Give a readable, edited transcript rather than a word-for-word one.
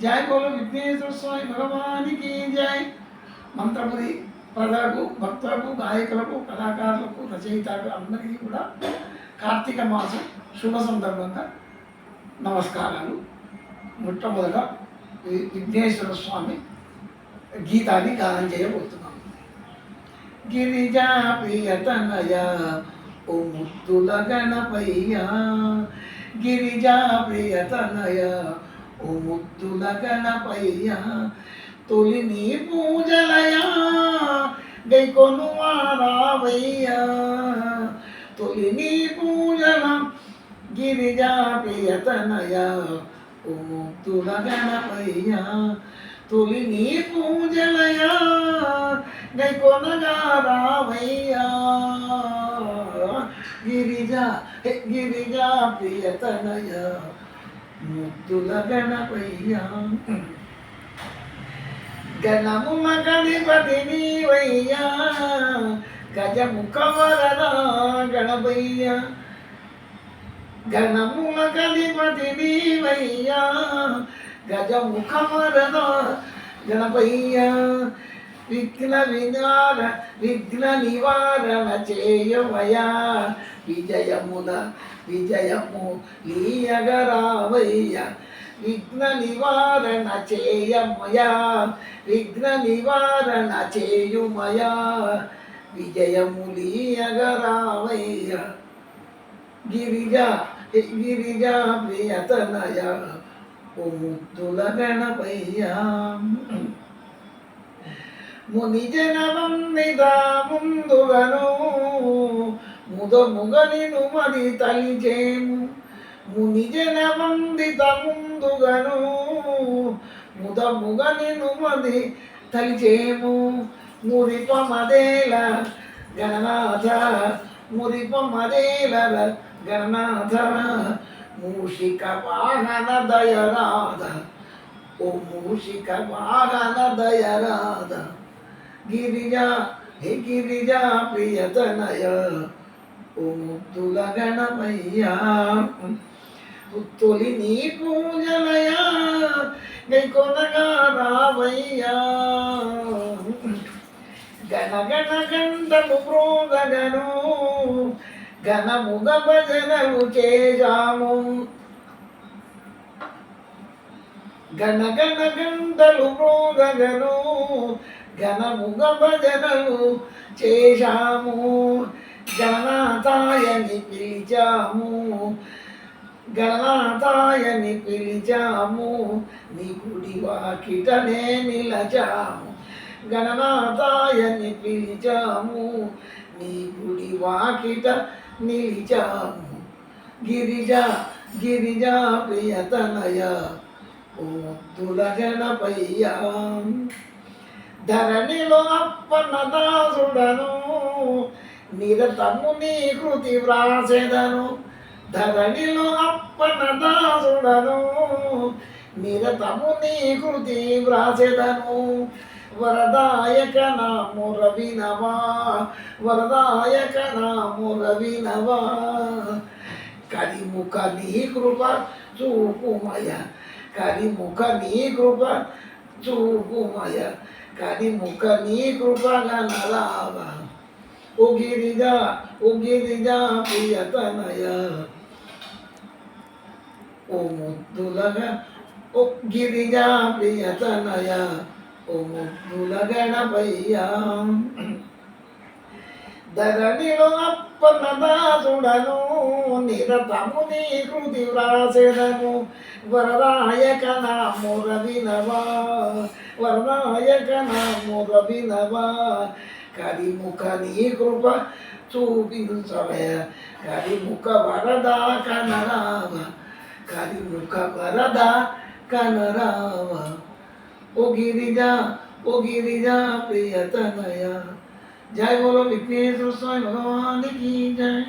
జై బోలో విఘ్నేశ్వర స్వామి భగవానికి జై. మంత్రపురి ప్రజలకు, భక్తులకు, గాయకులకు, కళాకారులకు, రచయితలకు అందరికీ కూడా కార్తీక మాసం శుభ సందర్భంగా నమస్కారాలు. మొట్టమొదట విఘ్నేశ్వర స్వామి గీతాన్ని గానం చేయబోతున్నాం. గిరిజా ప్రియతనయ ఓ ముద్దుల గణపయ్య, గిరిజా ప్రియతనయ ఓ ముద్దుల గణపయ్య, తొలి నీ పూజలయా గైకొను రావయ్యా, తొలి నీ పూజల గిరిజా ప్రియతనయ ఓ ముద్దుల గణపయ్య, తొలి నీ పూజలయా గైకొనగా రావయ్యా, గిరిజా గిరిజా ప్రియతనయ ముద్దుల గణపయ్య. గణముల గణపతి నీవయ్యా, గజముఖ వరద గణపయ్య, గణముల గణపతి నీవయ్యా, గజముఖ వరద గణపయ్య, విఘ్న నివారణ చేయవయా, విజయము లీయగరావయ్య, విఘ్న నివారణ చేయమయా, విఘ్న నివారణ చేయుమయా, విజయము లీయగరావయ్య, గిరిజా గిరిజా ప్రియతనయ ఓ ముద్దుల గణపయ్య. ముని జనవందిత ముందుగను ముదముగనిను మది తలిచేము, ముని జనవందిత ముందుగను ముదముగనిను మది తలిచేము, మురిపమదేల గణనాథ, మురిపమదేల గణనాథ, మూషిక వాహన దయరాధ ఓ మూషిక వాహన దయరాధ, గిరిజా గిరిజా ప్రియతనయ ఓ ముద్దుల గణపయ్య, తొలి నీ పూజలయా గైకొనగా రావయ్యా, గణగణ గంటలు ప్రోగగను ఘనముగ భజనలు చేశాము, గణగణ గంటలు ప్రోగగను ఘనముగ భజనలు చేశాము, గణనాథాయని పిలిచాము, గణనాథాయని పిలిచాము, నీ గుడి వాకిటనే నిలచాము, గణనాథాయని పిలిచాము, నీ గుడి వాకిట నిలిచాము, గిరిజా గిరిజా ప్రియతనయ ఓ ముద్దుల గణపయ్య. ధరణిలో అప్పన్న దాసుడను నిరతము నీ కృతి వ్రాసెదను, ధరణిలో అప్పన్న దాసుడను నిరతము నీ కృతి వ్రాసెదను, వరదాయక నాము రవినవా, వరదాయక నాము రవినవా, కరిముఖ నీ కృప చూపుమయ, కరిముఖ నీ కృప చూపుమయ, కరిముఖ నీ కృప గణరావ, ఓ గిరిజా ప్రియతనయ ఓ ముద్దులగా, ఓ గిరిజా ప్రియతనయ ఓ ముద్దుల గణపయ్య. ధరణిలో అప్పన్న దాసుడను నిరతము నీ కృతి వ్రాసెదను, వరదాయక నాము రవినవా, వరదాయక నాము రవినవా, కరిముఖ నీ కృప చూపించవయ, కరిముఖ వరదా కనరావ, కరిముఖ వరదా కనరావ, ఓ గిరిజా ప్రియతనయ. జై బోలో విఘ్నేశ్వర స్వామి భగవానికి జై.